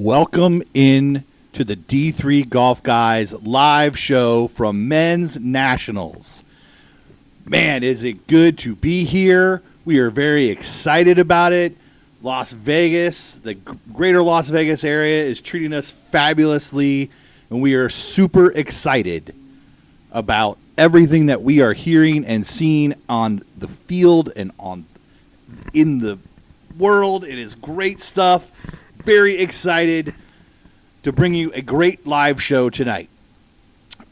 Welcome in to the D3 Golf Guys live show from Men's Nationals. Man, is it good to be here. We are very excited about it. Las Vegas, the greater Las Vegas area is treating us fabulously, and we are super excited about everything that we are hearing and seeing on the field and in the world. It is great stuff. Very excited to bring you a great live show tonight.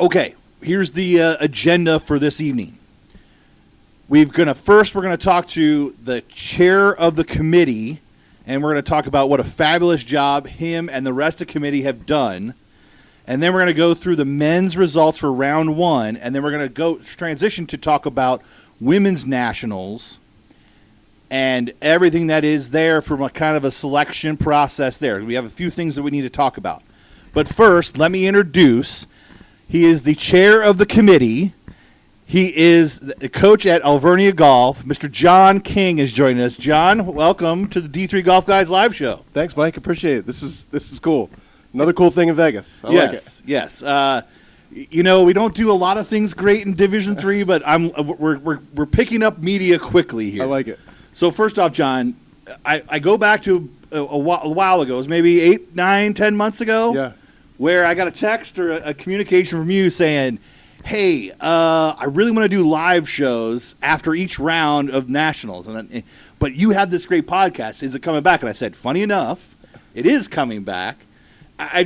Okay, here's the agenda for this evening. We're going to talk to the chair of the committee, and we're going to talk about what a fabulous job him and the rest of the committee have done. And then we're going to go through the men's results for round one, and then we're going to transition to talk about women's nationals and everything that is there from a kind of a selection process there. We have a few things that we need to talk about. But first, let me introduce, he is the chair of the committee. He is the coach at Alvernia Golf. Mr. John King is joining us. John, welcome to the D3 Golf Guys live show. Thanks, Mike. Appreciate it. This is cool. Another cool thing in Vegas. I like it. Yes. You know, we don't do a lot of things great in Division III, but we're picking up media quickly here. I like it. So first off, John, I go back to a while ago. It was maybe 8, 9, 10 months ago, where I got a text or a communication from you saying, hey, I really want to do live shows after each round of nationals. But you have this great podcast. Is it coming back? And I said, funny enough, it is coming back. I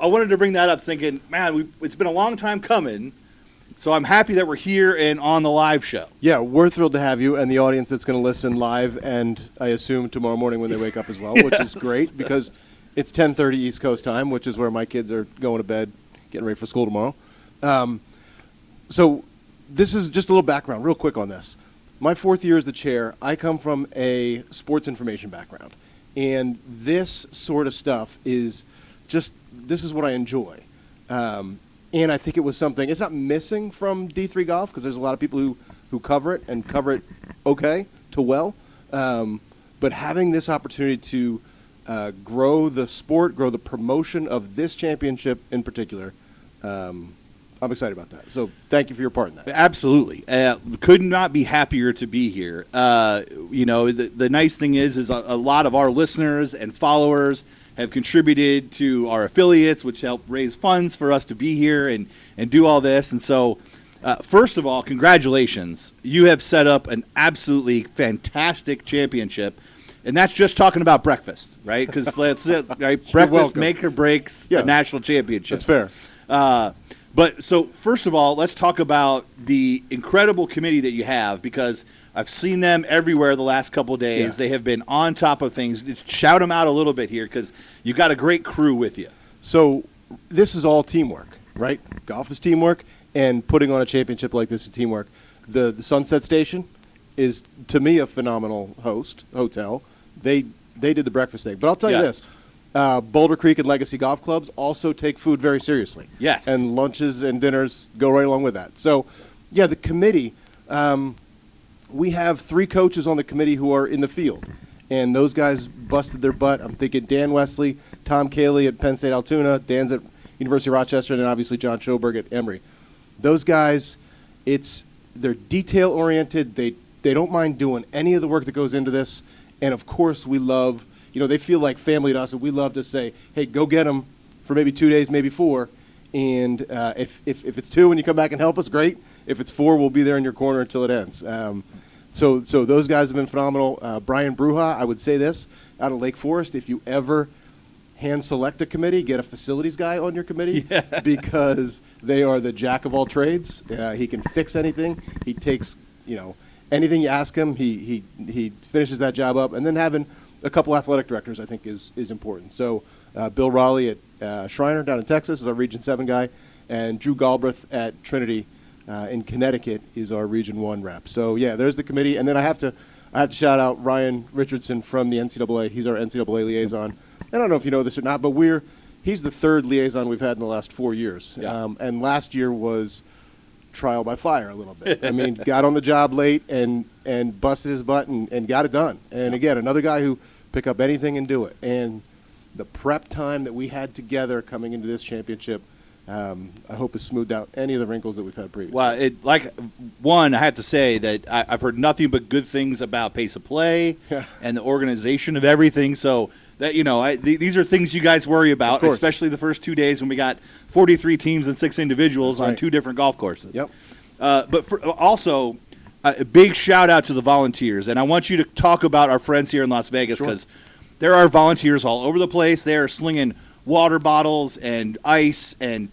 wanted to bring that up thinking, man, it's been a long time coming. So I'm happy that we're here and on the live show. Yeah, we're thrilled to have you and the audience that's going to listen live, and I assume tomorrow morning when they wake up as well, which is great because it's 10:30 East Coast time, which is where my kids are going to bed, getting ready for school tomorrow. So this is just a little background real quick on this. My 4th year as the chair, I come from a sports information background, and this sort of stuff is this is what I enjoy. And I think it was something, it's not missing from D3 Golf because there's a lot of people who cover it and cover it okay to well. But having this opportunity to grow the sport, grow the promotion of this championship in particular, I'm excited about that. So thank you for your part in that. Absolutely. Could not be happier to be here. You know, the nice thing is a lot of our listeners and followers have contributed to our affiliates, which help raise funds for us to be here and do all this. And so, first of all, congratulations. You have set up an absolutely fantastic championship. And that's just talking about breakfast, right? Because that's it, right? Breakfast make or breaks a national championship. That's fair. But so first of all, let's talk about the incredible committee that you have, because I've seen them everywhere the last couple of days. Yeah. They have been on top of things. Shout them out a little bit here because you've got a great crew with you. So this is all teamwork, right? Golf is teamwork, and putting on a championship like this is teamwork. The Sunset Station is, to me, a phenomenal hotel. They did the breakfast thing. But I'll tell you this. Boulder Creek and Legacy Golf Clubs also take food very seriously. Yes. And lunches and dinners go right along with that. So, yeah, the committee, we have 3 coaches on the committee who are in the field. And those guys busted their butt. I'm thinking Dan Wesley, Tom Cayley at Penn State Altoona, Dan's at University of Rochester, and then obviously John Schoberg at Emory. Those guys, they're detail-oriented. They don't mind doing any of the work that goes into this. And, of course, we love – they feel like family to us, and we love to say, hey, go get them for maybe 2 days, maybe 4. And if it's 2 and you come back and help us, great. If it's 4, we'll be there in your corner until it ends. So those guys have been phenomenal. Brian Bruja, I would say this, out of Lake Forest, if you ever hand select a committee, get a facilities guy on your committee because they are the jack of all trades. He can fix anything. He takes, anything you ask him, he finishes that job up. And then having a couple athletic directors, I think, is important. So Bill Raleigh at Shriner down in Texas is our Region 7 guy, and Drew Galbraith at Trinity in Connecticut is our Region 1 rep. So, yeah, there's the committee. And then I have to shout out Ryan Richardson from the NCAA. He's our NCAA liaison. I don't know if you know this or not, but he's the 3rd liaison we've had in the last 4 years. Yeah. And last year was trial by fire a little bit. I mean, got on the job late and busted his butt and got it done. And, again, another guy who pick up anything and do it. And the prep time that we had together coming into this championship, I hope has smoothed out any of the wrinkles that we've had previously. Well, I have to say that I've heard nothing but good things about pace of play and the organization of everything. So that these are things you guys worry about, especially the first 2 days when we got 43 teams and 6 individuals on 2 different golf courses. Yep. But also, a big shout out to the volunteers, and I want you to talk about our friends here in Las Vegas because there are volunteers all over the place. They are slinging water bottles and ice and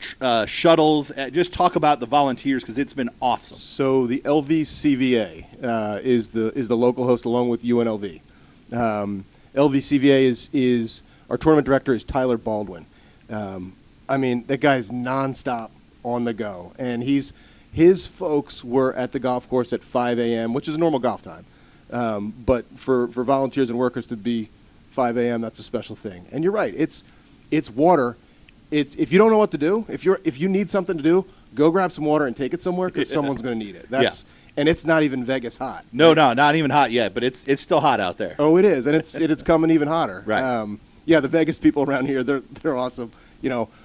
shuttles. Just talk about the volunteers because it's been awesome. So the LVCVA is the local host along with UNLV. LVCVA is our tournament director is Tyler Baldwin. I mean, that guy's nonstop on the go, and his folks were at the golf course at 5 a.m., which is normal golf time. But for volunteers and workers to be 5 a.m., that's a special thing. And you're right. It's water. If you don't know what to do, if you need something to do, go grab some water and take it somewhere because someone's going to need it. And it's not even Vegas hot. No, not even hot yet, but it's still hot out there. Oh, it is, and it's coming even hotter. Right. The Vegas people around here, they're awesome.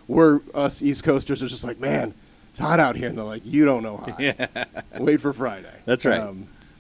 We're us East Coasters are just like, man, it's hot out here, and they're like, you don't know hot. Wait for Friday. That's right.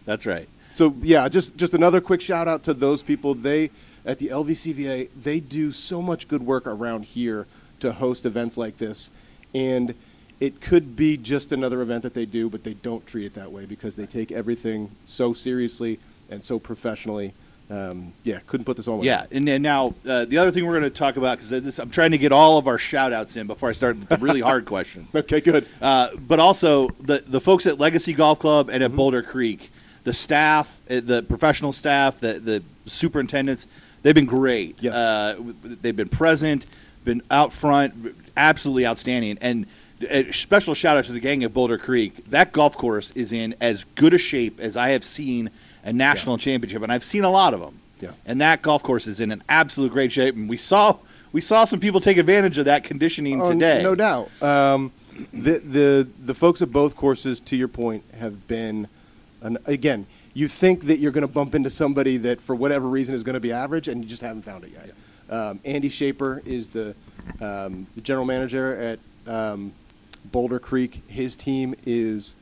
That's right. So just another quick shout out to those people. They at the LVCVA, they do so much good work around here to host events like this, and it could be just another event that they do, but they don't treat it that way because they take everything so seriously and so professionally. Couldn't put this on. And then now the other thing we're going to talk about, because I'm trying to get all of our shout-outs in before I start the really hard questions. Okay, good. But also the folks at Legacy Golf Club and at Boulder Creek, the staff, the professional staff, the superintendents, they've been great. Yes. They've been present, been out front, absolutely outstanding. And a special shout-out to the gang at Boulder Creek. That golf course is in as good a shape as I have seen a national championship, and I've seen a lot of them. Yeah. And that golf course is in an absolute great shape, and we saw some people take advantage of that conditioning today. No doubt. The folks at both courses, to your point, have been, again, you think that you're going to bump into somebody that for whatever reason is going to be average, and you just haven't found it yet. Yeah. Andy Shaper is the general manager at Boulder Creek. His team is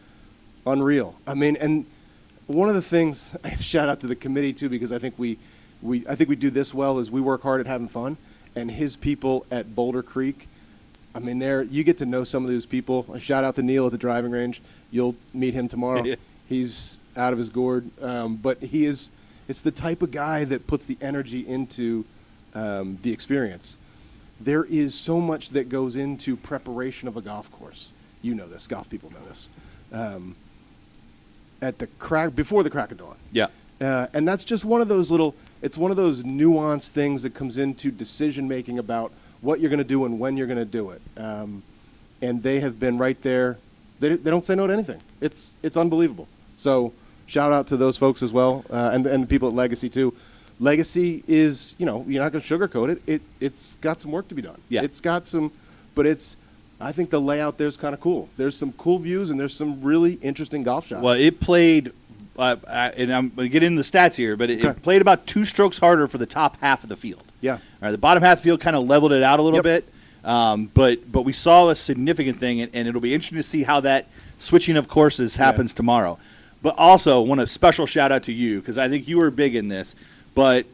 unreal. I mean, and one of the things, shout out to the committee too, because I think we do this well, is we work hard at having fun. And his people at Boulder Creek, I mean, you get to know some of those people. A shout out to Neil at the driving range. You'll meet him tomorrow. He's out of his gourd, but it's the type of guy that puts the energy into the experience. There is so much that goes into preparation of a golf course. You know this. Golf people know this. Before the crack of dawn. Yeah. And that's just one of those it's one of those nuanced things that comes into decision making about what you're going to do and when you're going to do it. And they have been right there. They don't say no to anything. It's unbelievable. So shout out to those folks as well, and the people at Legacy too. Legacy is, you're not going to sugarcoat it. It's got some work to be done. Yeah. It's got some, but I think the layout there is kind of cool. There's some cool views and there's some really interesting golf shots. Well, it played, and I'm going to get into the stats here, but it played about 2 strokes harder for the top half of the field. Yeah. All right, the bottom half of the field kind of leveled it out a little bit, but we saw a significant thing, and it'll be interesting to see how that switching of courses happens tomorrow. But also, want a special shout out to you because I think you were big in this. But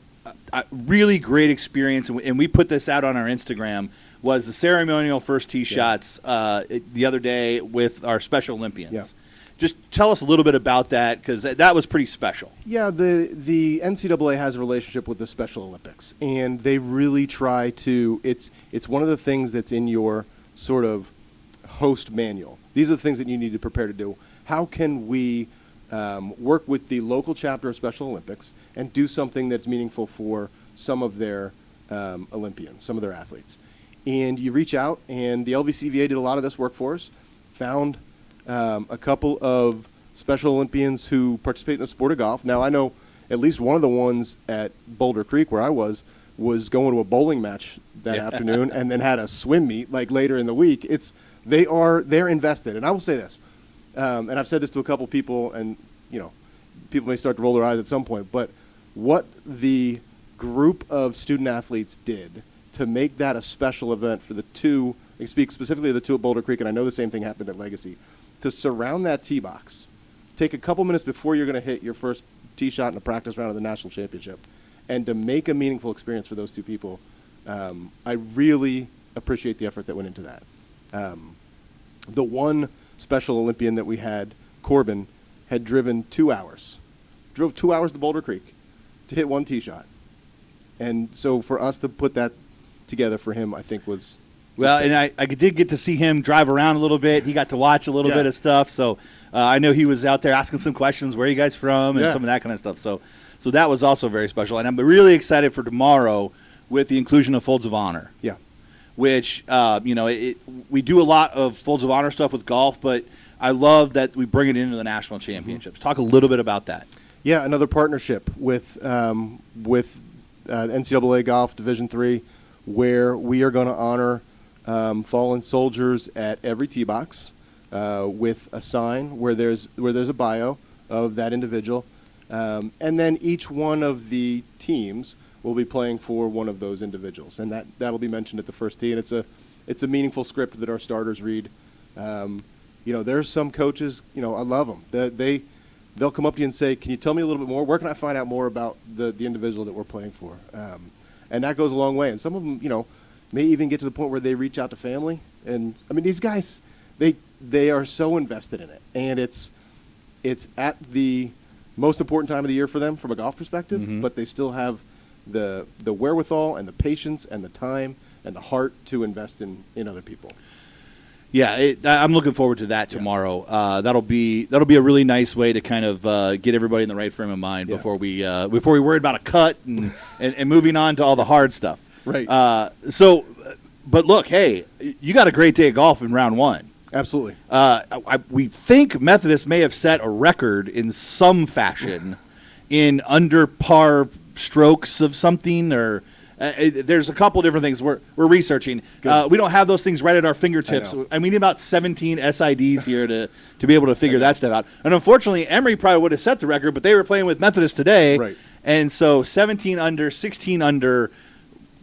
a really great experience, and we put this out on our Instagram, was the ceremonial first tee shots the other day with our Special Olympians. Yeah. Just tell us a little bit about that because that was pretty special. Yeah, the NCAA has a relationship with the Special Olympics, and they really try to. It's one of the things that's in your sort of host manual. These are the things that you need to prepare to do. How can we work with the local chapter of Special Olympics and do something that's meaningful for some of their Olympians, some of their athletes? And you reach out, and the LVCVA did a lot of this work for us, found a couple of Special Olympians who participate in the sport of golf. Now, I know at least one of the ones at Boulder Creek where I was going to a bowling match that afternoon and then had a swim meet like later in the week. They're invested. And I will say this, and I've said this to a couple people, and people may start to roll their eyes at some point, but what the group of student athletes did to make that a special event for the two, I speak specifically of the two at Boulder Creek, and I know the same thing happened at Legacy, to surround that tee box, take a couple minutes before you're going to hit your first tee shot in a practice round of the national championship, and to make a meaningful experience for those two people. I really appreciate the effort that went into that. The one Special Olympian that we had, Corbin, had driven 2 hours. Drove 2 hours to Boulder Creek to hit one tee shot. And so for us to put that together for him, I think was well, and I did get to see him drive around a little bit. He got to watch a little bit of stuff. So I know he was out there asking some questions, where are you guys from, and some of that kind of stuff. So that was also very special. And I'm really excited for tomorrow with the inclusion of Folds of Honor. Yeah. Which, we do a lot of Folds of Honor stuff with golf, but I love that we bring it into the national championships. Talk a little bit about that. Yeah, another partnership with NCAA Golf Division III, where we are going to honor fallen soldiers at every tee box with a sign where there's a bio of that individual, and then each one of the teams will be playing for one of those individuals, and that'll be mentioned at the first tee. And it's a meaningful script that our starters read. There's some coaches, I love them. They'll come up to you and say, "Can you tell me a little bit more? Where can I find out more about the individual that we're playing for?" And that goes a long way. And some of them, may even get to the point where they reach out to family. And I mean, these guys, they are so invested in it, and it's at the most important time of the year for them from a golf perspective. Mm-hmm. But they still have the wherewithal and the patience and the time and the heart to invest in other people. Yeah, I'm looking forward to that tomorrow. That'll be a really nice way to kind of get everybody in the right frame of mind before we worry about a cut and moving on to all the hard stuff. Right. But look, hey, you got a great day of golf in round one. Absolutely. We think Methodist may have set a record in some fashion in under par strokes of something, or there's a couple different things we're researching. We don't have those things right at our fingertips. I mean, about 17 SIDs here to be able to figure that stuff out. And unfortunately, Emory probably would have set the record, but they were playing with Methodist today. Right. And so 17 under, 16 under.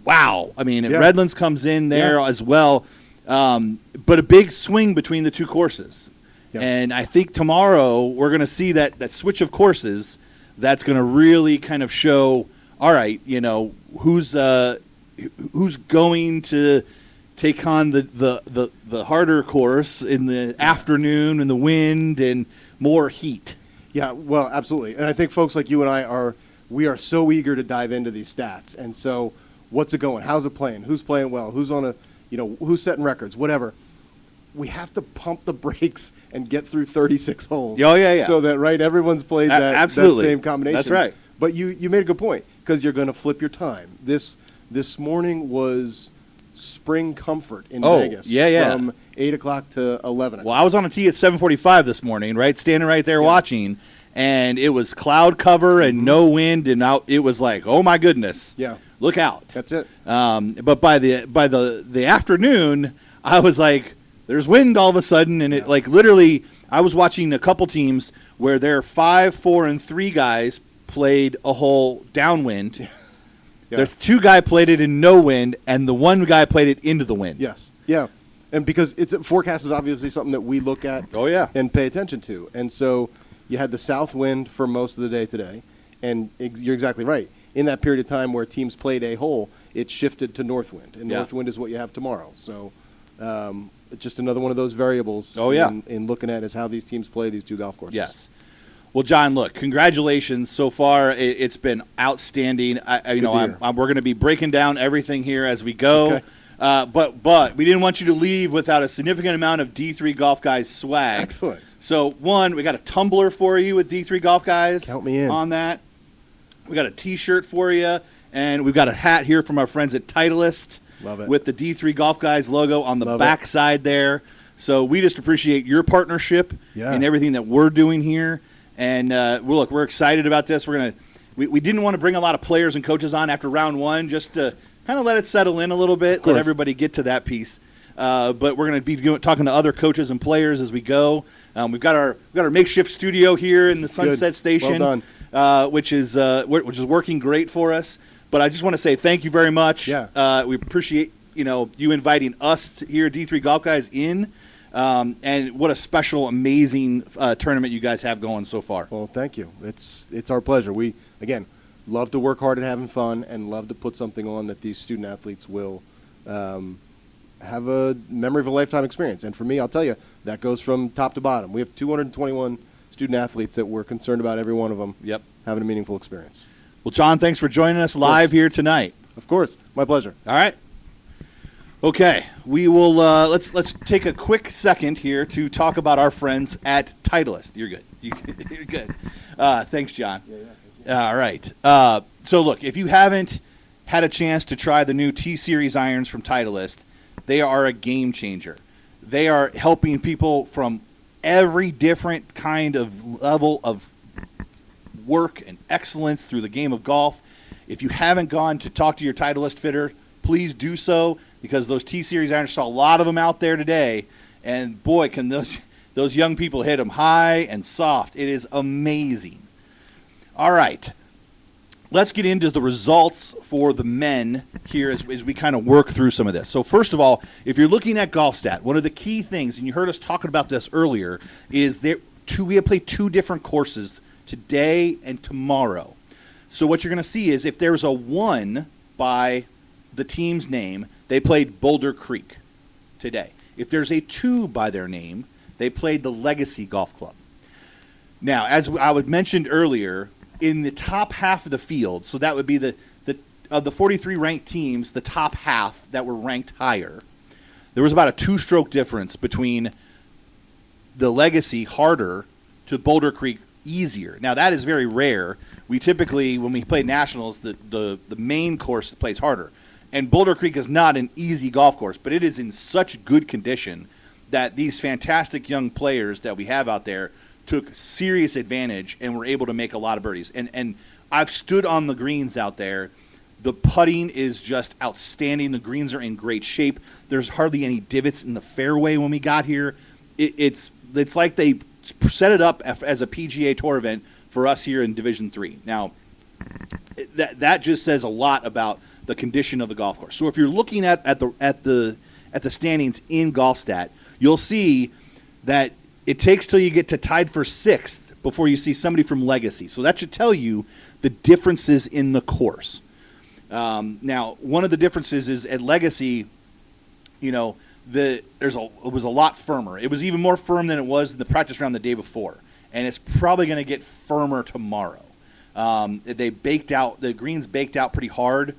Wow. I mean, Redlands comes in there as well. But a big swing between the two courses. Yep. And I think tomorrow we're going to see that switch of courses that's going to really kind of show, all right, who's going to take on the harder course in the afternoon and the wind and more heat. Yeah, well, absolutely. And I think folks like you and I are so eager to dive into these stats. And so what's it going? How's it playing? Who's playing well? Who's on who's setting records? Whatever. We have to pump the brakes and get through 36 holes. Oh, yeah. So that, everyone's played that same combination. That's right. But you made a good point, because you're going to flip your time. This morning was spring comfort in Vegas. From 8 o'clock to 11 o'clock. Well, I was on a tee at 7:45 this morning, right, standing right there watching, and it was cloud cover and no wind, and it was like, oh my goodness, look out. That's it. But by the afternoon, I was like, there's wind all of a sudden, and it literally, I was watching a couple teams where their 5, 4, and 3 guys played a hole downwind. Yeah. There's 2 guy played it in no wind, and the 1 guy played it into the wind. Yes. Yeah. And because forecast is obviously something that we look at and pay attention to. And so you had the south wind for most of the day today, and you're exactly right. In that period of time where teams played a hole, it shifted to north wind, and north wind is what you have tomorrow. So just another one of those variables in looking at is how these teams play these two golf courses. Yes. Well, John, look, congratulations so far. It's been outstanding. We're going to be breaking down everything here as we go. Okay. But we didn't want you to leave without a significant amount of D3 Golf Guys swag. Excellent. So, one, we got a tumbler for you with D3 Golf Guys. Count me in. On that. We got a T-shirt for you, and we've got a hat here from our friends at Titleist. Love it. With the D3 Golf Guys logo on the back side there. So we just appreciate your partnership and everything that we're doing here. And we're excited about this. We didn't want to bring a lot of players and coaches on after round one, just to kind of let it settle in a little bit, let everybody get to that piece. But we're going to be talking to other coaches and players as we go. We've got our makeshift studio here in the Sunset Station, well done. which is working great for us. But I just want to say thank you very much. Yeah. We appreciate you inviting us here at D3 Golf Guys in, and what a special, amazing tournament you guys have going so far. Well, thank you. It's our pleasure. We, again, love to work hard at having fun and love to put something on that these student athletes will have a memory of a lifetime experience. And for me, I'll tell you, that goes from top to bottom. We have 221 student athletes that we're concerned about every one of them having a meaningful experience. Well, John, thanks for joining us live here tonight. Of course. My pleasure. All right. Okay, we will let's take a quick second here to talk about our friends at Titleist. You're good. You're good. Thanks, John. Yeah, all right. So look, if you haven't had a chance to try the new T-Series irons from Titleist, they are a game changer. They are helping people from every different kind of level of work and excellence through the game of golf. If you haven't gone to talk to your Titleist fitter, please do so, because those T-Series irons, saw a lot of them out there today, and boy, can those young people hit them high and soft. It is amazing. All right, let's get into the results for the men here as we kind of work through some of this. So first of all, if you're looking at GolfStat, one of the key things, and you heard us talking about this earlier, is we have played two different courses today and tomorrow. So what you're going to see is if there's a 1 by the team's name, they played Boulder Creek today. If there's a 2 by their name, they played the Legacy Golf Club. Now, as I mentioned earlier, in the top half of the field, so that would be of the 43 ranked teams, the top half that were ranked higher, there was about a 2-stroke difference between the Legacy harder to Boulder Creek easier. Now, that is very rare. We typically, when we play nationals, the main course plays harder. And Boulder Creek is not an easy golf course, but it is in such good condition that these fantastic young players that we have out there took serious advantage and were able to make a lot of birdies. And I've stood on the greens out there. The putting is just outstanding. The greens are in great shape. There's hardly any divots in the fairway when we got here. It's like they set it up as a PGA Tour event for us here in Division III. Now, that just says a lot about the condition of the golf course. So if you're looking at the standings in GolfStat, you'll see that it takes till you get to tied for 6th before you see somebody from Legacy. So that should tell you the differences in the course. Now, one of the differences is at Legacy, it was a lot firmer. It was even more firm than it was in the practice round the day before, and it's probably going to get firmer tomorrow. The greens baked out pretty hard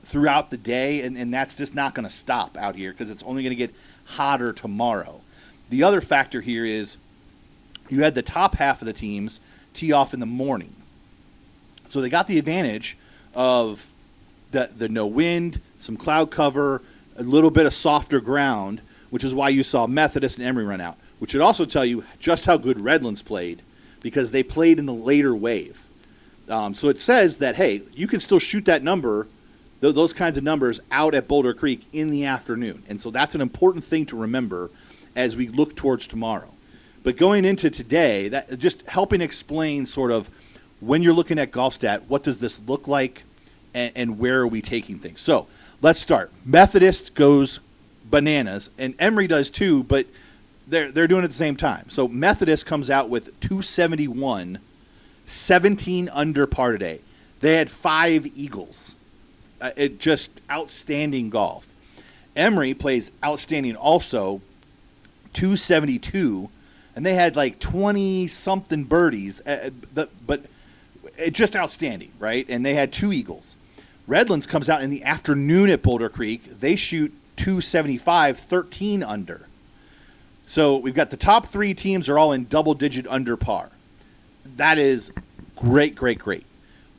throughout the day, and that's just not going to stop out here because it's only going to get hotter tomorrow. The other factor here is you had the top half of the teams tee off in the morning. So they got the advantage of the no wind, some cloud cover, a little bit of softer ground, which is why you saw Methodist and Emory run out, which should also tell you just how good Redlands played because they played in the later wave. So it says that, hey, you can still shoot that number, those kinds of numbers, out at Boulder Creek in the afternoon. And so that's an important thing to remember as we look towards tomorrow. But going into today, that just helping explain sort of when you're looking at GolfStat, what does this look like and where are we taking things? So let's start. Methodist goes bananas, and Emory does too, but they're doing it at the same time. So Methodist comes out with 271, 17 under par today. They had 5 eagles. Just outstanding golf. Emory plays outstanding also, 272, and they had like 20-something birdies, but it's just outstanding, right? And they had 2 eagles. Redlands comes out in the afternoon at Boulder Creek. They shoot 275, 13 under. So we've got the top 3 teams are all in double-digit under par. That is great, great, great.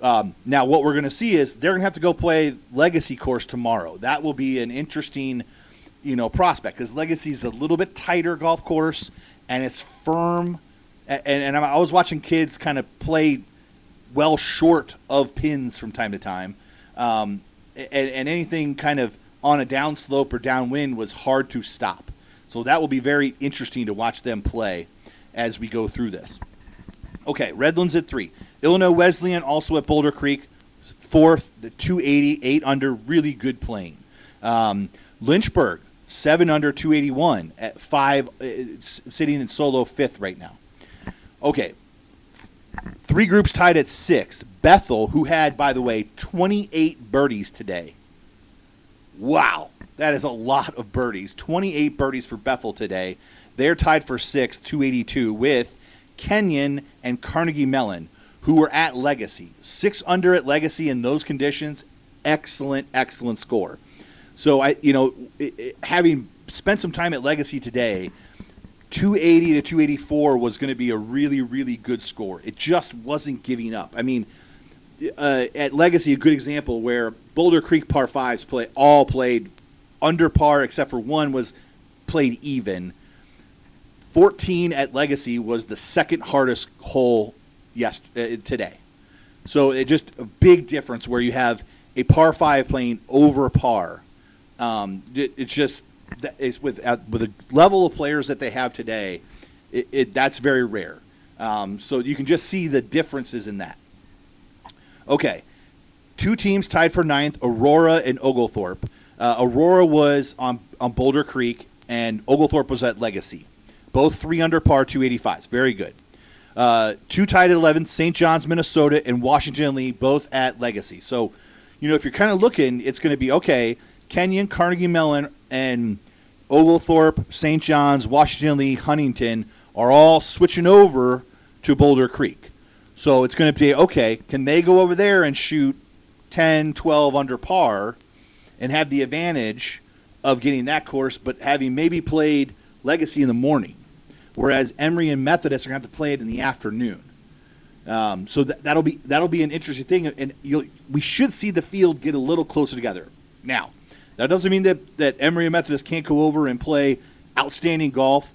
Now what we're going to see is they're going to have to go play Legacy course tomorrow. That will be an interesting, prospect because Legacy is a little bit tighter golf course and it's firm. And I was watching kids kind of play well short of pins from time to time, and anything kind of on a downslope or downwind was hard to stop. So that will be very interesting to watch them play as we go through this. Okay, Redlands at 3. Illinois Wesleyan also at Boulder Creek, fourth, the 280, 8 under, really good playing. Lynchburg, 7 under, 281 at 5, sitting in solo 5th right now. Okay, 3 groups tied at 6. Bethel, who had, by the way, 28 birdies today. Wow, that is a lot of birdies. 28 birdies for Bethel today. They're tied for 6th, 282, with Kenyon and Carnegie Mellon, who were at Legacy. 6 under at Legacy in those conditions, excellent, excellent score. So, having spent some time at Legacy today, 280 to 284 was going to be a really, really good score. It just wasn't giving up. I mean, at Legacy, a good example where Boulder Creek par 5s all played under par, except for one was played even. 14 at Legacy was the second hardest hole today. So it just a big difference where you have a par 5 playing over par. It's just with the level of players that they have today, that's very rare. So you can just see the differences in that. Okay, 2 teams tied for 9th, Aurora and Oglethorpe. Aurora was on Boulder Creek, and Oglethorpe was at Legacy. Both 3 under par, 285s. Very good. 2 tied at 11th, St. John's, Minnesota, and Washington Lee, both at Legacy. So, if you're kind of looking, it's going to be, okay, Kenyon, Carnegie Mellon, and Oglethorpe, St. John's, Washington Lee, Huntington are all switching over to Boulder Creek. So it's going to be, okay, can they go over there and shoot 10, 12 under par and have the advantage of getting that course, but having maybe played Legacy in the morning, whereas Emory and Methodist are going to have to play it in the afternoon. So that'll be an interesting thing, and we should see the field get a little closer together. Now, that doesn't mean that Emory and Methodist can't go over and play outstanding golf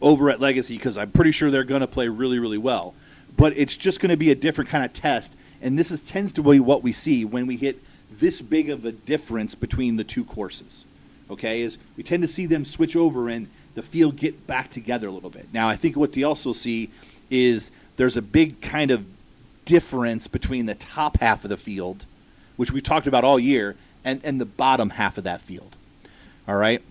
over at Legacy, because I'm pretty sure they're going to play really, really well. But it's just going to be a different kind of test, and this tends to be what we see when we hit this big of a difference between the 2 courses. Okay, is we tend to see them switch over and the field get back together a little bit. Now, I think what you also see is there's a big kind of difference between the top half of the field, which we've talked about all year, and the bottom half of that field. All right?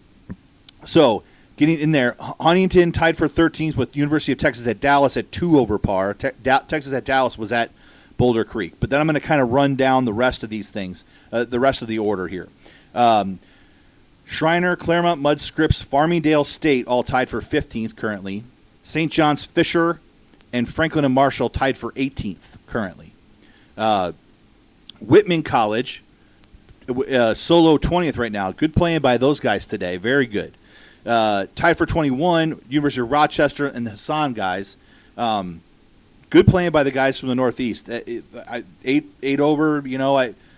So, getting in there, Huntington tied for 13th with University of Texas at Dallas at 2 over par. Texas at Dallas was at Boulder Creek. But then I'm going to kind of run down the rest of these things, the rest of the order here. Shriner, Claremont, Mudd, Scripps, Farmingdale State all tied for 15th currently. St. John's, Fisher, and Franklin and Marshall tied for 18th currently. Whitman College, solo 20th right now. Good playing by those guys today. Very good. Tied for 21, University of Rochester and the Hassan guys. Good playing by the guys from the Northeast. 8 over,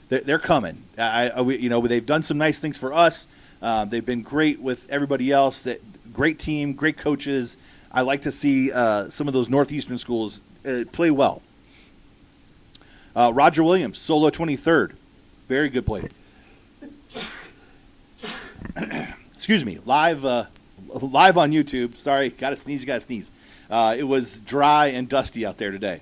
they're coming. They've done some nice things for us. They've been great with everybody else. Great team, great coaches. I like to see some of those Northeastern schools play well. Roger Williams, solo 23rd. Very good player. Excuse me, live on YouTube. Sorry, got to sneeze, it was dry and dusty out there today.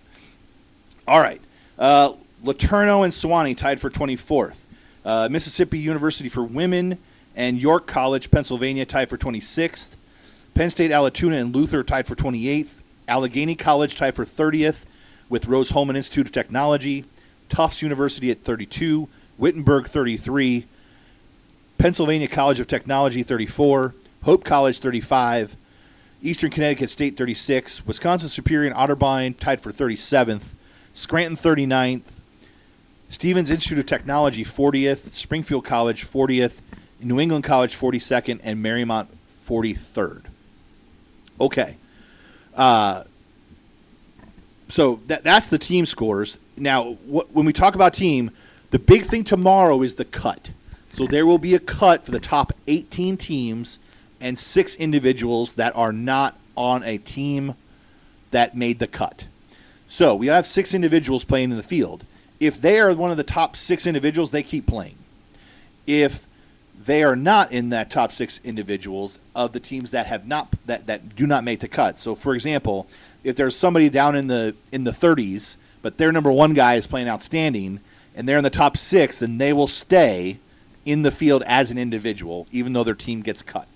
All right. Laterno and Sewanee tied for 24th. Mississippi University for women and York College, Pennsylvania, tied for 26th. Penn State, Alatoona, and Luther tied for 28th. Allegheny College tied for 30th with Rose-Hulman Institute of Technology. Tufts University at 32. Wittenberg, 33. Pennsylvania College of Technology, 34. Hope College, 35. Eastern Connecticut State, 36. Wisconsin Superior and Otterbein tied for 37th. Scranton, 39th. Stevens Institute of Technology, 40th. Springfield College, 40th. New England College, 42nd. And Marymount, 43rd. Okay. So that's the team scores. Now, when we talk about team, the big thing tomorrow is the cut. So there will be a cut for the top 18 teams and 6 individuals that are not on a team that made the cut. So we have 6 individuals playing in the field. If they are one of the top 6 individuals, they keep playing. If they are not in that top 6 individuals of the teams that have not that do not make the cut. So, for example, if there's somebody down in the 30s, but their number 1 guy is playing outstanding, and they're in the top 6, then they will stay in the field as an individual, even though their team gets cut.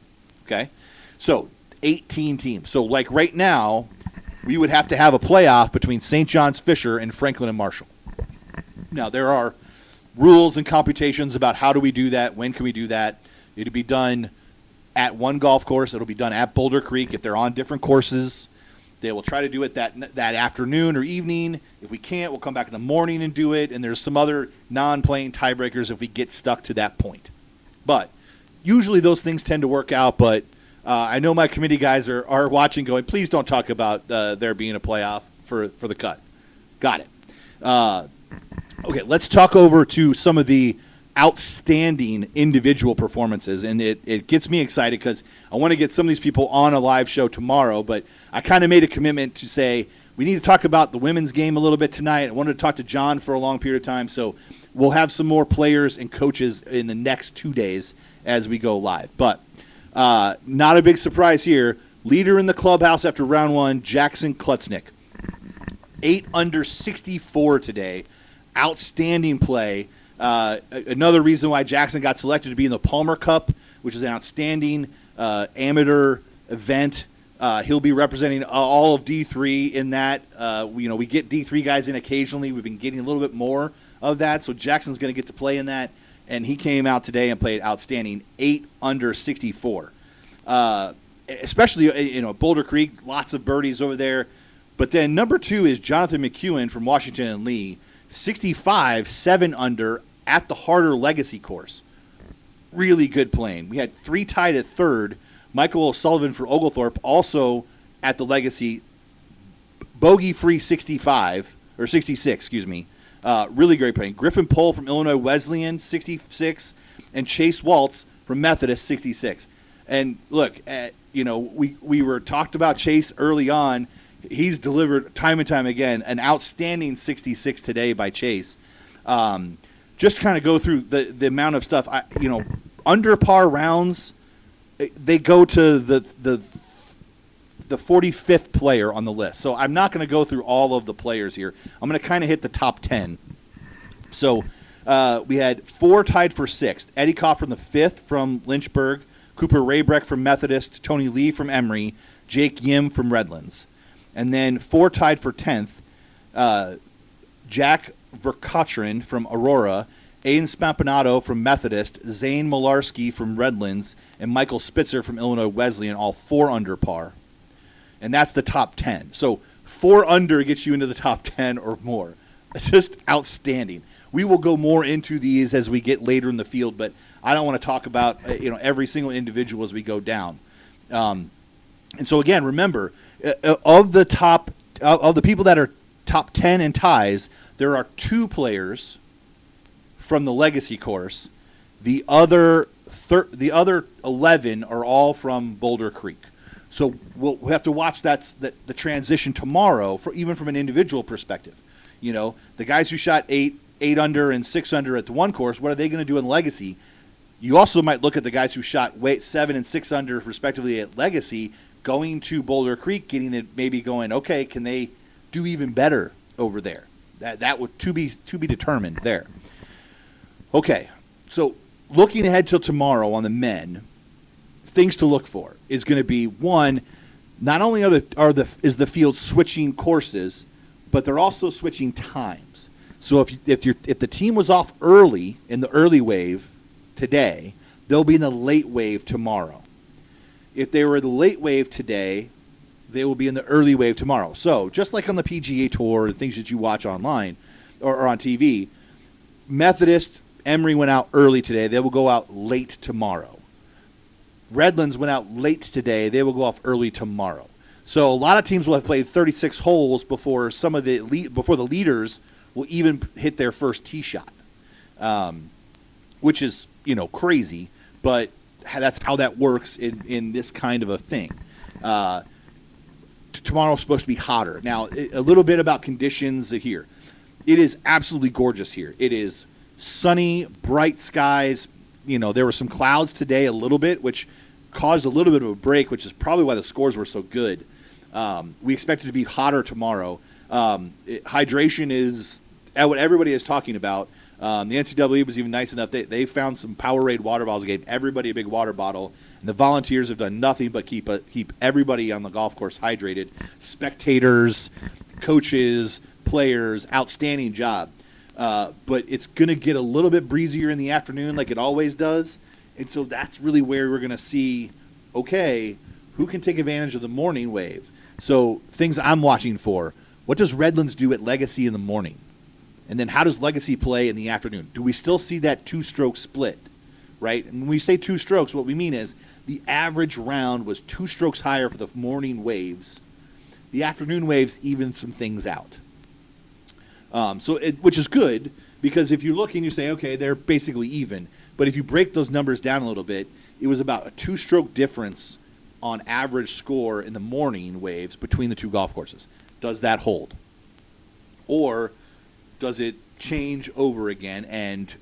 Okay? So 18 teams. So like right now, we would have to have a playoff between St. John's Fisher and Franklin and Marshall. Now, there are rules and computations about how do we do that, when can we do that. It'll be done at one golf course. It'll be done at Boulder Creek. If they're on different courses, they will try to do it that afternoon or evening. If we can't, we'll come back in the morning and do it. And there's some other non-playing tiebreakers if we get stuck to that point. But usually those things tend to work out. But I know my committee guys are watching going, please don't talk about there being a playoff for the cut. Got it. Okay, let's talk over to some of the outstanding individual performances, and it gets me excited because I want to get some of these people on a live show tomorrow, but I kind of made a commitment to say we need to talk about the women's game a little bit tonight. I wanted to talk to John for a long period of time, so we'll have some more players and coaches in the next 2 days as we go live. But not a big surprise here. Leader in the clubhouse after round 1, Jackson Klutznick. 8 under 64 today. Outstanding play. Another reason why Jackson got selected to be in the Palmer Cup, which is an outstanding amateur event. He'll be representing all of D3 in that. We get D3 guys in occasionally. We've been getting a little bit more of that, so Jackson's going to get to play in that. And he came out today and played outstanding, 8 under 64. Especially, Boulder Creek, lots of birdies over there. But then number 2 is Jonathan McEwen from Washington and Lee, 65, 7 under at the Harder Legacy course. Really good playing. We had 3 tied at third. Michael O'Sullivan for Oglethorpe, also at the Legacy, bogey-free 65, or 66, excuse me. Really great playing. Griffin Pohl from Illinois Wesleyan, 66, and Chase Waltz from Methodist, 66. And look, we were talked about Chase early on. He's delivered time and time again an outstanding 66 today by Chase. Just to kind of go through the amount of stuff, under par rounds, they go to the 45th player on the list. So I'm not going to go through all of the players here. I'm going to kind of hit the top 10. So we had 4 tied for 6th. Eddie Koff from the 5th from Lynchburg, Cooper Raybreck from Methodist, Tony Lee from Emory, Jake Yim from Redlands. And then 4 tied for 10th, Jack Verkotrin from Aurora, Aiden Spampanato from Methodist, Zane Malarski from Redlands, and Michael Spitzer from Illinois Wesleyan, all 4 under par. And that's the top 10. So 4 under gets you into the top 10 or more. It's just outstanding. We will go more into these as we get later in the field, but I don't want to talk about every single individual as we go down. And so again, remember, of the people that are top 10 in ties, there are 2 players from the Legacy course. The other 11 are all from Boulder Creek. So we'll have to watch the transition tomorrow, even from an individual perspective. The guys who shot 8 under and 6 under at the one course, what are they going to do in Legacy? You also might look at the guys who shot 7 and 6 under respectively at Legacy, going to Boulder Creek, getting it, maybe going, okay, can they do even better over there? That would to be determined there. Okay, so looking ahead till tomorrow on the men, things to look for is going to be, one, not only is the field switching courses, but they're also switching times. So if the team was off early in the early wave today, they'll be in the late wave tomorrow. If they were in the late wave today, they will be in the early wave tomorrow. So just like on the PGA Tour, the things that you watch online or on TV, Methodist, Emory went out early today. They will go out late tomorrow. Redlands went out late today. They will go off early tomorrow. So a lot of teams will have played 36 holes before before the leaders will even hit their first tee shot, which is crazy, but that's how that works in this kind of a thing. Tomorrow's supposed to be hotter. Now, a little bit about conditions here. It is absolutely gorgeous here. It is sunny, bright skies. There were some clouds today a little bit, which caused a little bit of a break, which is probably why the scores were so good. We expect it to be hotter tomorrow. Hydration is what everybody is talking about. The NCAA was even nice enough. They found some Powerade water bottles, gave everybody a big water bottle, and the volunteers have done nothing but keep everybody on the golf course hydrated. Spectators, coaches, players, outstanding job. But it's going to get a little bit breezier in the afternoon like it always does. And so that's really where we're going to see, okay, who can take advantage of the morning wave? So things I'm watching for, what does Redlands do at Legacy in the morning? And then how does Legacy play in the afternoon? Do we still see that two-stroke split, right? And when we say two strokes, what we mean is the average round was 2 strokes higher for the morning waves. The afternoon waves even some things out. Which is good, because if you look and you say, okay, they're basically even. But if you break those numbers down a little bit, it was about a 2-stroke difference on average score in the morning waves between the two golf courses. Does that hold? Or does it change over again and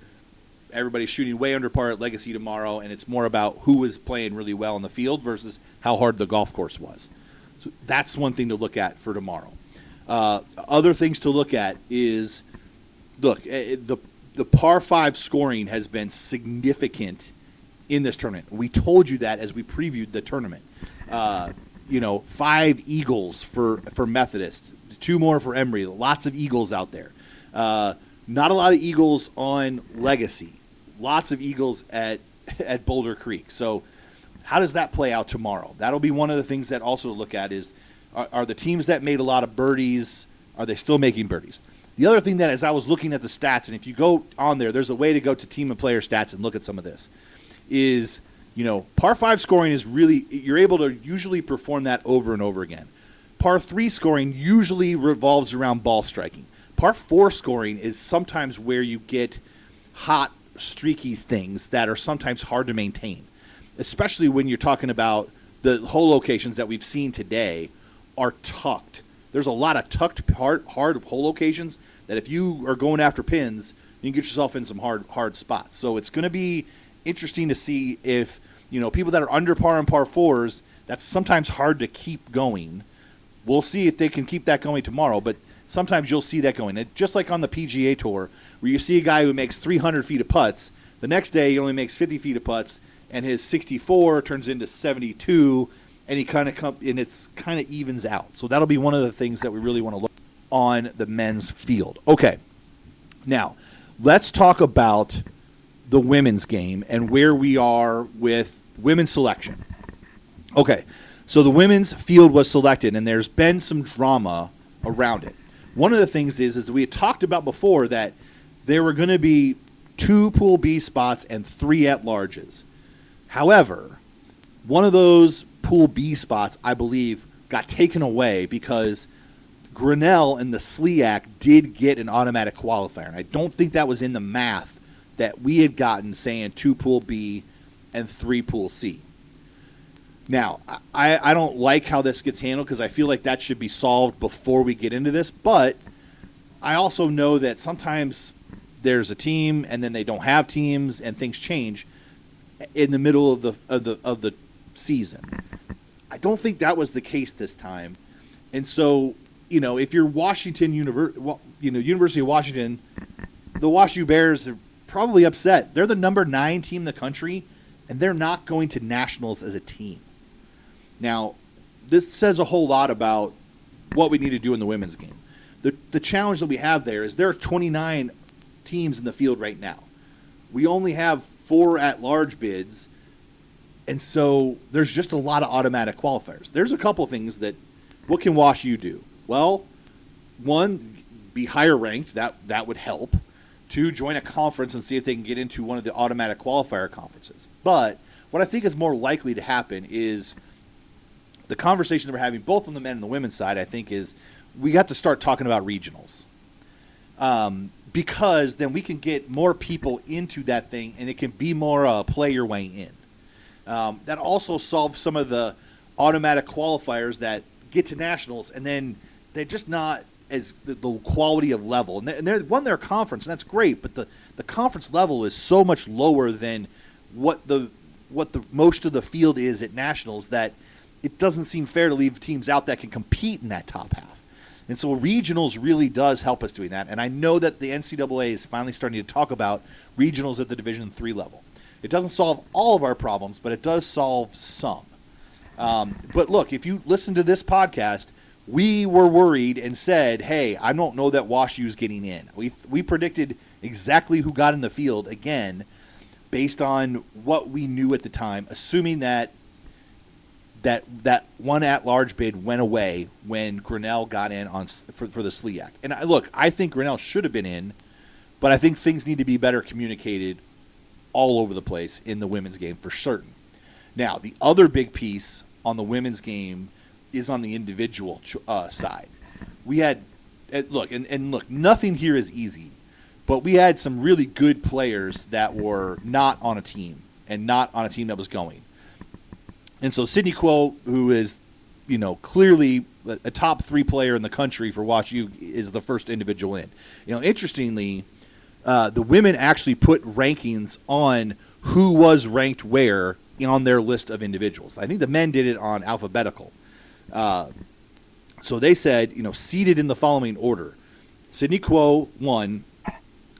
everybody's shooting way under par at Legacy tomorrow, and it's more about who was playing really well in the field versus how hard the golf course was? So that's one thing to look at for tomorrow. Other things to look at is, look, the par 5 scoring has been significant in this tournament. We told you that as we previewed the tournament. 5 eagles for Methodist, 2 more for Emory. Lots of eagles out there. Not a lot of eagles on Legacy. Lots of eagles at Boulder Creek. So how does that play out tomorrow? That'll be one of the things that also to look at is, are the teams that made a lot of birdies, are they still making birdies? The other thing that, as I was looking at the stats, and if you go on there's a way to go to team and player stats and look at some of this, is, par 5 scoring is really, you're able to usually perform that over and over again. Par 3 scoring usually revolves around ball striking. Par 4 scoring is sometimes where you get hot, streaky things that are sometimes hard to maintain, especially when you're talking about the hole locations that we've seen today are tucked. There's a lot of tucked hard hole locations that if you are going after pins, you can get yourself in some hard spots. So it's going to be interesting to see if, people that are under par and par 4s, that's sometimes hard to keep going. We'll see if they can keep that going tomorrow, but sometimes you'll see that going. And just like on the PGA Tour, where you see a guy who makes 300 feet of putts, the next day he only makes 50 feet of putts, and his 64 turns into 72, and it's kind of evens out. So that'll be one of the things that we really want to look on the men's field. Okay, now let's talk about the women's game and where we are with women's selection. Okay, so the women's field was selected, and there's been some drama around it. One of the things is that we had talked about before that there were going to be 2 Pool B spots and 3 at-larges. However, one of those Pool B spots, I believe, got taken away because Grinnell and the SLIAC did get an automatic qualifier. And I don't think that was in the math that we had gotten saying 2 Pool B and 3 Pool C. Now, I don't like how this gets handled because I feel like that should be solved before we get into this. But I also know that sometimes there's a team and then they don't have teams and things change in the middle of the season. I don't think that was the case this time. And so, if you're University of Washington, the WashU Bears are probably upset. They're the number 9 team in the country, and they're not going to nationals as a team. Now, this says a whole lot about what we need to do in the women's game. The challenge that we have there is there are 29 teams in the field right now. We only have 4 at-large bids, and so there's just a lot of automatic qualifiers. There's a couple things that, what can WashU do? Well, 1, be higher ranked. That would help. 2, join a conference and see if they can get into one of the automatic qualifier conferences. But what I think is more likely to happen is the conversation that we're having both on the men and the women's side, I think, is we got to start talking about regionals. Because then we can get more people into that thing, and it can be more play your way in. That also solves some of the automatic qualifiers that get to nationals, and then they're just not as the quality of level. And they're won their conference, and that's great, but the conference level is so much lower than what the most of the field is at nationals that it doesn't seem fair to leave teams out that can compete in that top half. And so regionals really does help us doing that. And I know that the NCAA is finally starting to talk about regionals at the Division III level. It doesn't solve all of our problems, but it does solve some. But look, if you listen to this podcast, we were worried and said, hey, I don't know that WashU's getting in. We predicted exactly who got in the field, again, based on what we knew at the time, assuming that one at-large bid went away when Grinnell got in for the SLIAC. And I think Grinnell should have been in, but I think things need to be better communicated all over the place in the women's game for certain. Now, the other big piece on the women's game is on the individual side. We had look, nothing here is easy, but we had some really good players that were not on a team and not on a team that was going. And so Sydney Quo, who is, clearly a top 3 player in the country for WashU, is the first individual in. Interestingly, the women actually put rankings on who was ranked where on their list of individuals. I think the men did it on alphabetical. So they said, seated in the following order. Sydney Quo, 1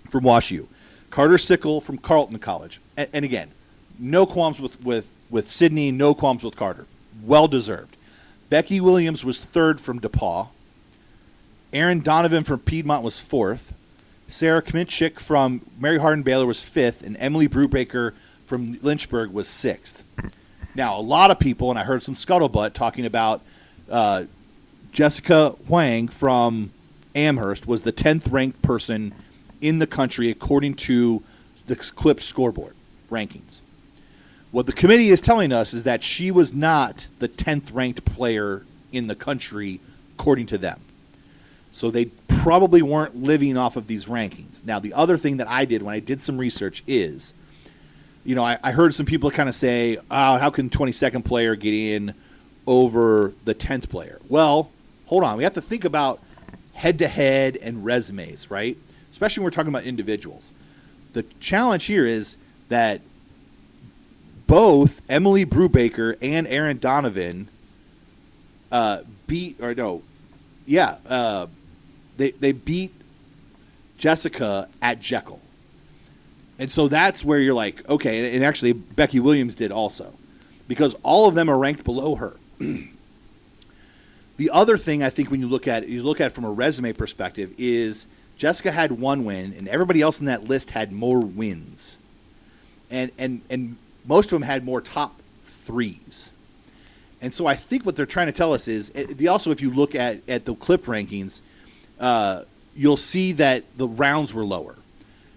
from WashU. Carter Sickle from Carleton College. And again, no qualms with Sydney, no qualms with Carter. Well-deserved. Becky Williams was 3rd from DePauw. Erin Donovan from Piedmont was 4th. Sarah Kminchik from Mary Hardin Baylor was 5th. And Emily Brubaker from Lynchburg was 6th. Now, a lot of people, and I heard some scuttlebutt talking about Jessica Huang from Amherst was the 10th ranked person in the country according to the Clip scoreboard rankings. What the committee is telling us is that she was not the 10th ranked player in the country according to them. So they probably weren't living off of these rankings. Now, the other thing that I did when I did some research is, I heard some people kind of say, how can 22nd player get in over the 10th player? Well, hold on. We have to think about head-to-head and resumes, right? Especially when we're talking about individuals. The challenge here is that both Emily Brubaker and Erin Donovan beat Jessica at Jekyll. And so that's where you're like, okay, and actually Becky Williams did also, because all of them are ranked below her. The other thing I think when you look at it from a resume perspective is Jessica had 1 win, and everybody else in that list had more wins. And most of them had more top 3s. And so I think what they're trying to tell us is, also if you look at the Clip rankings, you'll see that the rounds were lower.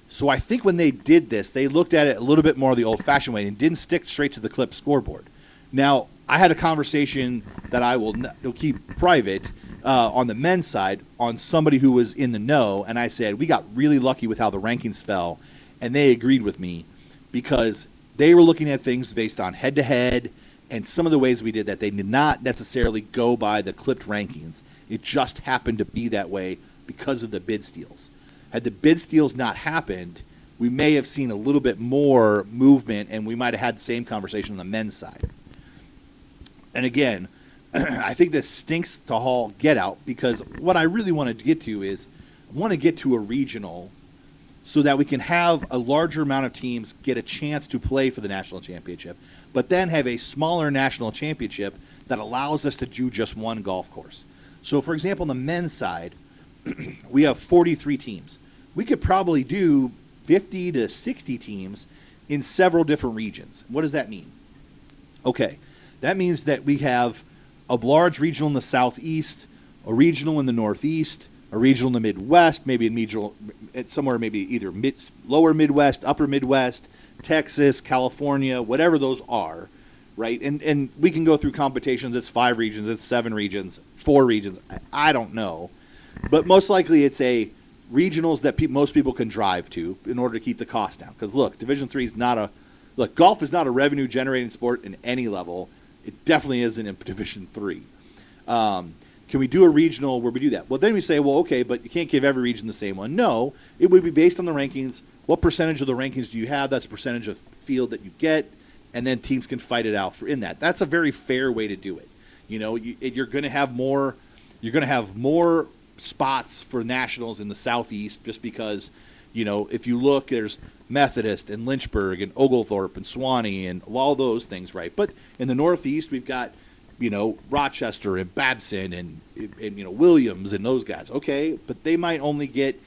So I think when they did this, they looked at it a little bit more the old-fashioned way and didn't stick straight to the Clip scoreboard. Now, I had a conversation that I will keep private on the men's side on somebody who was in the know, and I said, we got really lucky with how the rankings fell, and they agreed with me because they were looking at things based on head-to-head and some of the ways we did that. They did not necessarily go by the Clipped rankings. It just happened to be that way because of the bid steals. Had the bid steals not happened, we may have seen a little bit more movement, and we might have had the same conversation on the men's side. And again, I think this stinks to haul get out, because what I really want to get to is I want to get to a regional so that we can have a larger amount of teams get a chance to play for the national championship, but then have a smaller national championship that allows us to do just one golf course. So, for example, on the men's side, we have 43 teams. We could probably do 50 to 60 teams in several different regions. What does that mean? Okay, that means that we have a large regional in the southeast, a regional in the northeast, a regional in the Midwest, maybe a regional somewhere, maybe either lower Midwest, upper Midwest, Texas, California, whatever those are, right? And we can go through competitions. It's 5 regions, it's 7 regions, 4 regions. I don't know, but most likely it's a regionals that most people can drive to in order to keep the cost down. Because look, Division III is not golf is not a revenue generating sport in any level. It definitely isn't in Division III. Can we do a regional where we do that? Well, then we say, well, okay, but you can't give every region the same one. No, it would be based on the rankings. What percentage of the rankings do you have? That's a percentage of field that you get, and then teams can fight it out in that. That's a very fair way to do it. You know, you're going to have more. You're going to have more spots for nationals in the Southeast, just because, if you look, there's Methodist and Lynchburg and Oglethorpe and Suwanee and all those things, right? But in the Northeast, we've got, Rochester and Babson and Williams and those guys. Okay, but they might only get,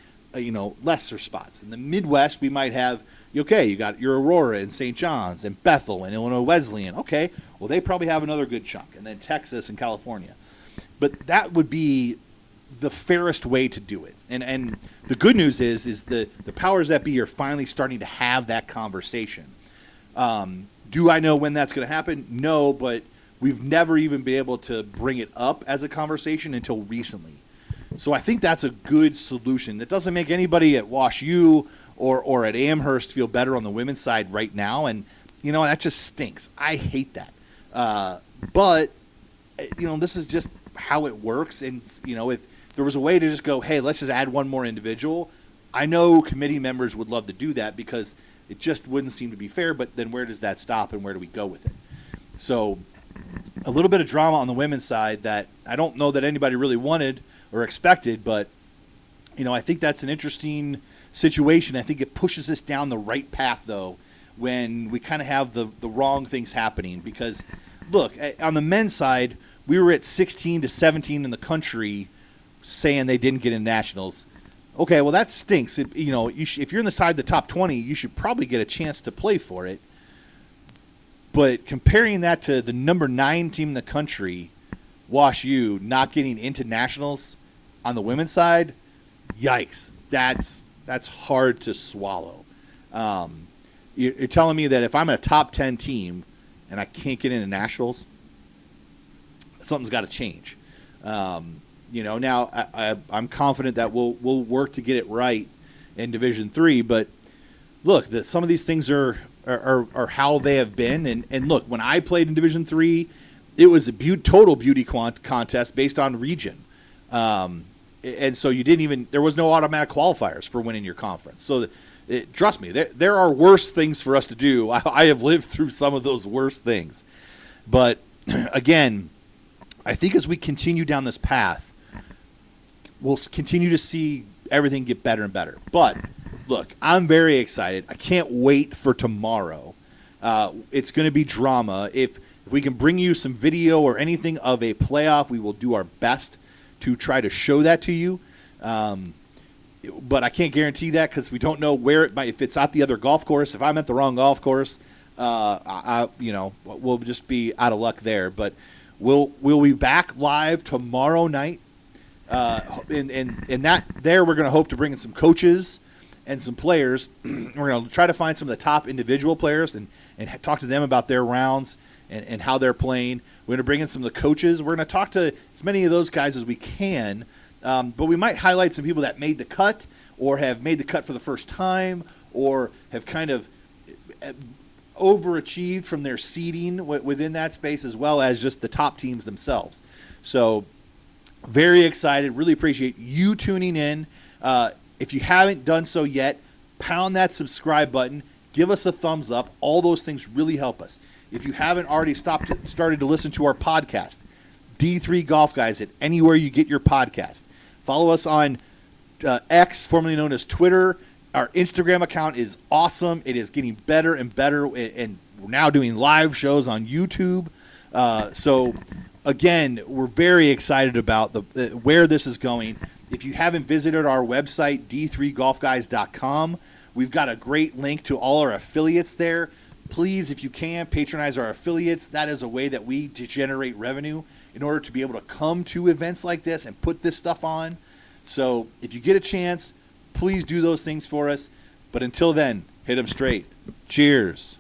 lesser spots. In the Midwest, we might have, you got your Aurora and St. John's and Bethel and Illinois Wesleyan. Okay, well, they probably have another good chunk. And then Texas and California. But that would be the fairest way to do it. And the good news is the powers that be are finally starting to have that conversation. Do I know when that's going to happen? No, but we've never even been able to bring it up as a conversation until recently. So I think that's a good solution. That doesn't make anybody at Wash U or at Amherst feel better on the women's side right now. And, that just stinks. I hate that. But, this is just how it works. And, if there was a way to just go, hey, let's just add one more individual, I know committee members would love to do that because it just wouldn't seem to be fair. But then where does that stop and where do we go with it? So a little bit of drama on the women's side that I don't know that anybody really wanted or expected, but, I think that's an interesting situation. I think it pushes us down the right path, though, when we kind of have the wrong things happening. Because, look, on the men's side, we were at 16 to 17 in the country saying they didn't get in nationals. Okay, well, that stinks. If you're inside the top 20, you should probably get a chance to play for it. But comparing that to the number 9 team in the country, Wash U, not getting into nationals on the women's side, yikes. That's hard to swallow. You're telling me that if I'm a top 10 team and I can't get into nationals, something's got to change. Now I'm confident that we'll work to get it right in Division III. But look, some of these things are how they have been. And look, when I played in Division III, it was a total beauty contest based on region. And so there was no automatic qualifiers for winning your conference. So trust me, there are worse things for us to do. I have lived through some of those worst things. But again, I think as we continue down this path, we'll continue to see everything get better and better. But look, I'm very excited. I can't wait for tomorrow. It's going to be drama. If we can bring you some video or anything of a playoff, we will do our best to try to show that to you. But I can't guarantee that because we don't know where it might. If it's at the other golf course, if I'm at the wrong golf course, we'll just be out of luck there. But we'll be back live tomorrow night. And that there we're going to hope to bring in some coaches and some players. We're going to try to find some of the top individual players and talk to them about their rounds and how they're playing. We're going to bring in some of the coaches. We're going to talk to as many of those guys as we can. But we might highlight some people that made the cut or have made the cut for the first time or have kind of overachieved from their seeding within that space as well as just the top teams themselves. So very excited. Really appreciate you tuning in. If you haven't done so yet, pound that subscribe button. Give us a thumbs up. All those things really help us. If you haven't already started to listen to our podcast, D3 Golf Guys, at anywhere you get your podcast. Follow us on X, formerly known as Twitter. Our Instagram account is awesome. It is getting better and better, and we're now doing live shows on YouTube. So, again, we're very excited about where this is going. If you haven't visited our website, d3golfguys.com, we've got a great link to all our affiliates there. Please, if you can, patronize our affiliates. That is a way that we generate revenue in order to be able to come to events like this and put this stuff on. So if you get a chance, please do those things for us. But until then, hit them straight. Cheers.